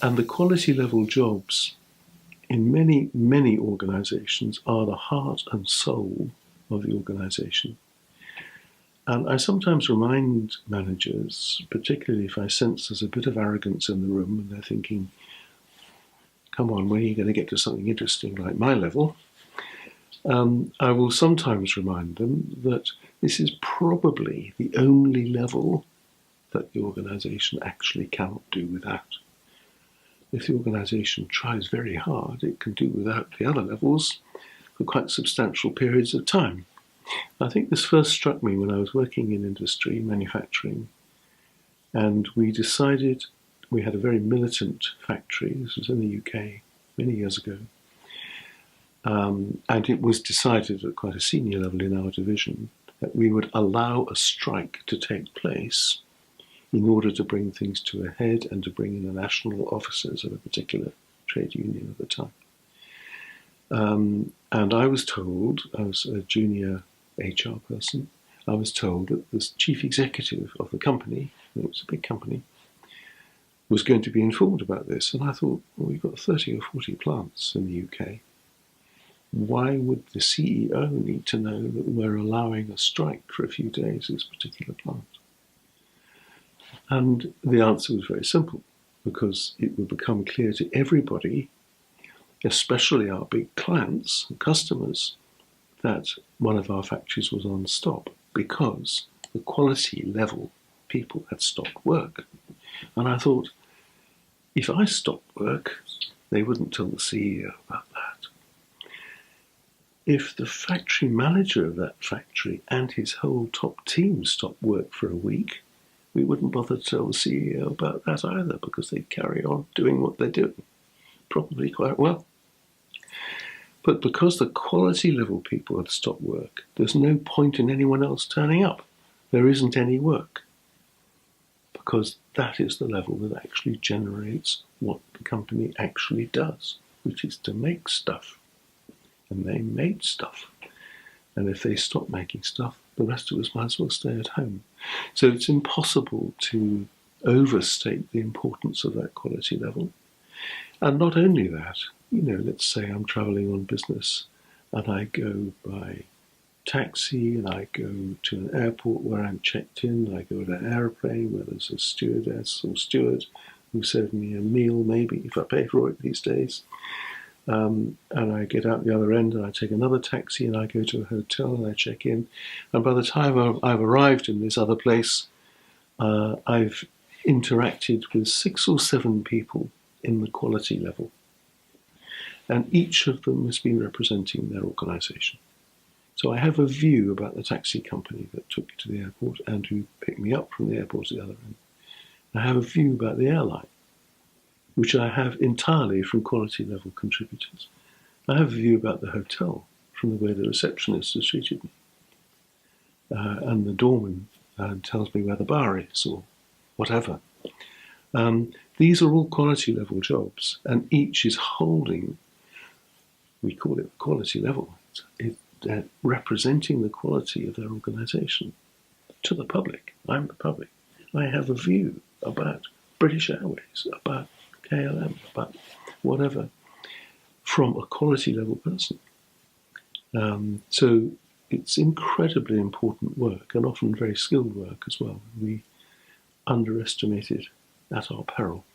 And the quality level jobs in many, many organisations are the heart and soul of the organisation. And I sometimes remind managers, particularly if I sense there's a bit of arrogance in the room and they're thinking, come on, when are you going to get to something interesting like my level? I will sometimes remind them that this is probably the only level that the organisation actually cannot do without. If the organisation tries very hard, it can do without the other levels for quite substantial periods of time. I think this first struck me when I was working in industry, manufacturing, and we decided, we had a very militant factory, this was in the UK many years ago, and it was decided at quite a senior level in our division that we would allow a strike to take place in order to bring things to a head and to bring in the national officers of a particular trade union at the time. And I was told, I was a junior HR person, I was told that the chief executive of the company, it was a big company, was going to be informed about this. And I thought, well, we've got 30 or 40 plants in the UK. Why would the CEO need to know that we're allowing a strike for a few days at this particular plant? And the answer was very simple, because it would become clear to everybody, especially our big clients and customers, that one of our factories was on stop because the quality level people had stopped work. And I thought, if I stopped work, they wouldn't tell the CEO about that. If the factory manager of that factory and his whole top team stopped work for a week, we wouldn't bother to tell the CEO about that either, because they'd carry on doing what they're doing, probably quite well. But because the quality level people had stopped work, there's no point in anyone else turning up. There isn't any work, because that is the level that actually generates what the company actually does, which is to make stuff. And they made stuff. And if they stop making stuff, the rest of us might as well stay at home. So it's impossible to overstate the importance of that quality level. And not only that, let's say I'm traveling on business and I go by taxi and I go to an airport where I'm checked in, I go to an airplane where there's a stewardess or steward who serve me a meal, maybe, if I pay for it these days. And I get out the other end and I take another taxi and I go to a hotel and I check in. And by the time I've arrived in this other place, I've interacted with 6 or 7 people in the quality level. And each of them has been representing their organisation. So I have a view about the taxi company that took me to the airport and who picked me up from the airport at the other end. I have a view about the airline, which I have entirely from quality level contributors. I have a view about the hotel from the way the receptionist has treated me. And the doorman tells me where the bar is or whatever. These are all quality level jobs, and each is holding, we call it quality level, they're representing the quality of their organisation to the public. I'm the public. I have a view about British Airways, about KLM, about whatever, from a quality level person. So it's incredibly important work, and often very skilled work as well. We underestimate it at our peril.